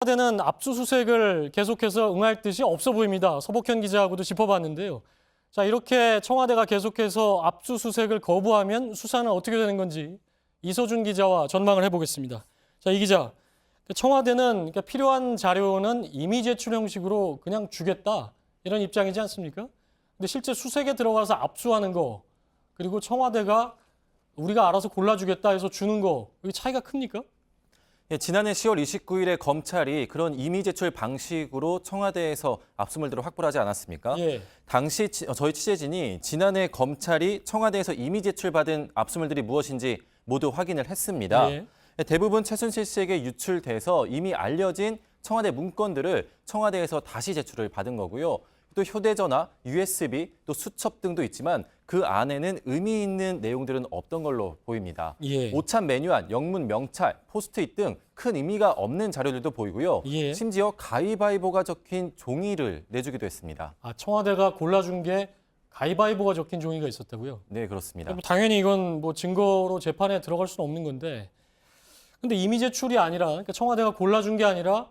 청와대는 압수수색을 계속해서 응할 뜻이 없어 보입니다. 서복현 기자하고도 짚어봤는데요. 자, 이렇게 청와대가 계속해서 압수수색을 거부하면 수사는 어떻게 되는 건지 이서준 기자와 전망을 해보겠습니다. 자, 이 기자, 청와대는 필요한 자료는 임의 제출 형식으로 그냥 주겠다 이런 입장이지 않습니까? 근데 실제 수색에 들어가서 압수하는 거 그리고 청와대가 우리가 알아서 골라주겠다 해서 주는 거 여기 차이가 큽니까? 예, 지난해 10월 29일에 검찰이 그런 임의 제출 방식으로 청와대에서 압수물들을 확보를 하지 않았습니까? 예. 당시 저희 취재진이 지난해 검찰이 청와대에서 임의 제출받은 압수물들이 무엇인지 모두 확인을 했습니다. 예. 대부분 최순실 씨에게 유출돼서 이미 알려진 청와대 문건들을 청와대에서 다시 제출을 받은 거고요. 또 휴대전화, USB, 또 수첩 등도 있지만 그 안에는 의미 있는 내용들은 없던 걸로 보입니다. 예. 오찬 메뉴안, 영문 명찰, 포스트잇 등 큰 의미가 없는 자료들도 보이고요. 예. 심지어 가위바위보가 적힌 종이를 내주기도 했습니다. 아, 청와대가 골라준 게 가위바위보가 적힌 종이가 있었다고요? 네, 그렇습니다. 당연히 이건 뭐 증거로 재판에 들어갈 수는 없는 건데, 근데 임의 제출이 아니라, 그러니까 청와대가 골라준 게 아니라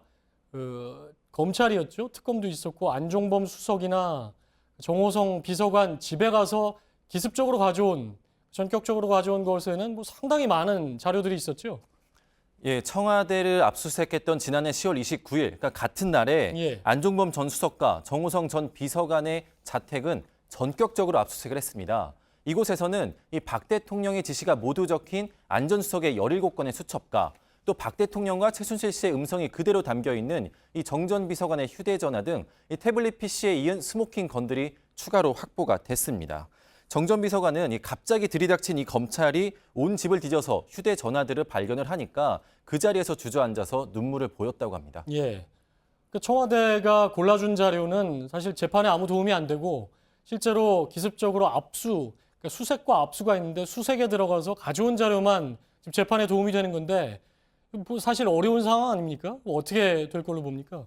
검찰이었죠. 특검도 있었고 안종범 수석이나 정호성 비서관 집에 가서 기습적으로 가져온, 전격적으로 가져온 것에는 뭐 상당히 많은 자료들이 있었죠. 예, 청와대를 압수수색했던 지난해 10월 29일, 그러니까 같은 날에 예. 안종범 전 수석과 정호성 전 비서관의 자택은 전격적으로 압수수색을 했습니다. 이곳에서는 이 박 대통령의 지시가 모두 적힌 안 전 수석의 17건의 수첩과 또 박 대통령과 최순실 씨의 음성이 그대로 담겨 있는 이 정 전 비서관의 휴대전화 등 이 태블릿 PC에 이은 스모킹 건들이 추가로 확보가 됐습니다. 정 전 비서관은 이 갑자기 들이닥친 이 검찰이 온 집을 뒤져서 휴대전화들을 발견을 하니까 그 자리에서 주저앉아서 눈물을 보였다고 합니다. 예. 그 청와대가 골라준 자료는 사실 재판에 아무 도움이 안 되고 실제로 기습적으로 압수, 그러니까 수색과 압수가 있는데 수색에 들어가서 가져온 자료만 지금 재판에 도움이 되는 건데 뭐 사실 어려운 상황 아닙니까? 뭐 어떻게 될 걸로 봅니까?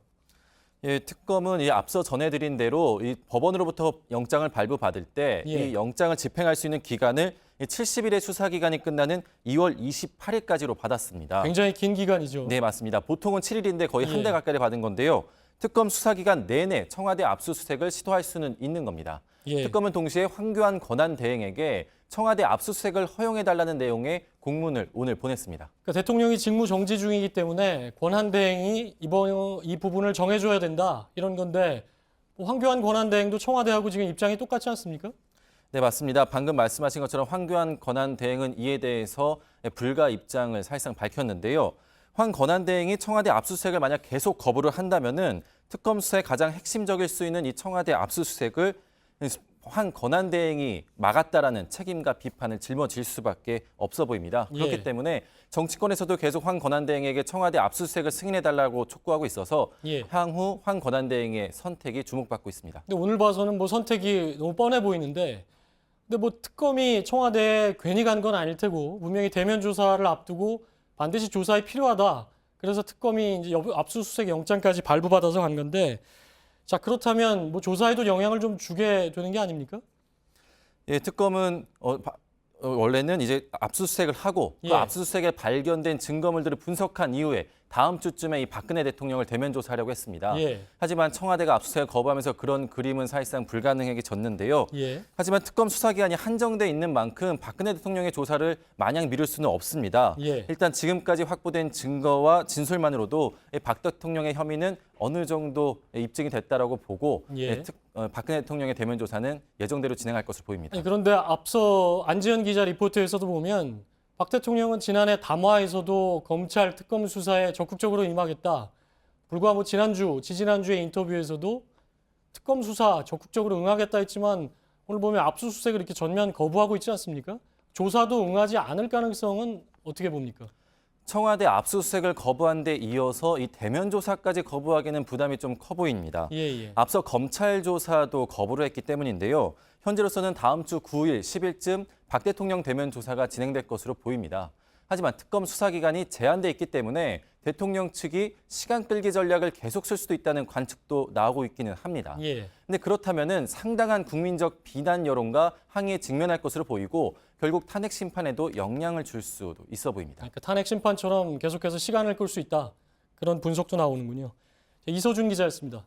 예, 특검은 이 앞서 전해드린 대로 이 법원으로부터 영장을 발부받을 때 이 예. 영장을 집행할 수 있는 기간을 70일의 수사 기간이 끝나는 2월 28일까지로 받았습니다. 굉장히 긴 기간이죠. 네, 맞습니다. 보통은 7일인데 거의 한 예. 달 가까이 받은 건데요. 특검 수사 기간 내내 청와대 압수수색을 시도할 수는 있는 겁니다. 예. 특검은 동시에 황교안 권한대행에게 청와대 압수수색을 허용해달라는 내용의 공문을 오늘 보냈습니다. 그러니까 대통령이 직무 정지 중이기 때문에 권한대행이 이 부분을 정해줘야 된다 이런 건데 뭐 황교안 권한대행도 청와대하고 지금 입장이 똑같지 않습니까? 네, 맞습니다. 방금 말씀하신 것처럼 황교안 권한대행은 이에 대해서 불가 입장을 사실상 밝혔는데요. 황 권한대행이 청와대 압수수색을 만약 계속 거부를 한다면은 특검 수사의 가장 핵심적일 수 있는 이 청와대 압수수색을 황 권한대행이 막았다라는 책임과 비판을 짊어질 수밖에 없어 보입니다. 그렇기 예. 때문에 정치권에서도 계속 황 권한대행에게 청와대 압수수색을 승인해달라고 촉구하고 있어서 예. 향후 황 권한대행의 선택이 주목받고 있습니다. 근데 오늘 봐서는 뭐 선택이 너무 뻔해 보이는데 근데 뭐 특검이 청와대에 괜히 간 건 아닐 테고 분명히 대면 조사를 앞두고 반드시 조사에 필요하다. 그래서 특검이 이제 압수수색 영장까지 발부받아서 간 건데 자, 그렇다면 뭐 조사에도 영향을 좀 주게 되는 게 아닙니까? 예, 특검은 원래는 이제 압수수색을 하고 예. 그 압수수색에 발견된 증거물들을 분석한 이후에 다음 주쯤에 이 박근혜 대통령을 대면 조사하려고 했습니다. 예. 하지만 청와대가 압수수색을 거부하면서 그런 그림은 사실상 불가능해졌는데요. 예. 하지만 특검 수사 기한이 한정돼 있는 만큼 박근혜 대통령의 조사를 마냥 미룰 수는 없습니다. 예. 일단 지금까지 확보된 증거와 진술만으로도 박 대통령의 혐의는 어느 정도 입증이 됐다라고 보고 예. 박근혜 대통령의 대면 조사는 예정대로 진행할 것으로 보입니다. 아니, 그런데 앞서 안지현 기자 리포트에서도 보면 박 대통령은 지난해 담화에서도 검찰 특검 수사에 적극적으로 임하겠다. 불과 뭐 지지난주의 인터뷰에서도 특검 수사 적극적으로 응하겠다 했지만 오늘 보면 압수수색을 이렇게 전면 거부하고 있지 않습니까? 조사도 응하지 않을 가능성은 어떻게 봅니까? 청와대 압수수색을 거부한 데 이어서 이 대면 조사까지 거부하기는 부담이 좀 커 보입니다. 예. 앞서 검찰 조사도 거부를 했기 때문인데요. 현재로서는 다음 주 9일, 10일쯤 박 대통령 대면 조사가 진행될 것으로 보입니다. 하지만 특검 수사 기간이 제한돼 있기 때문에 대통령 측이 시간 끌기 전략을 계속 쓸 수도 있다는 관측도 나오고 있기는 합니다. 예. 근데 그렇다면은 상당한 국민적 비난 여론과 항의에 직면할 것으로 보이고 결국 탄핵 심판에도 영향을 줄 수도 있어 보입니다. 그러니까 탄핵 심판처럼 계속해서 시간을 끌 수 있다. 그런 분석도 나오는군요. 이소준 기자였습니다.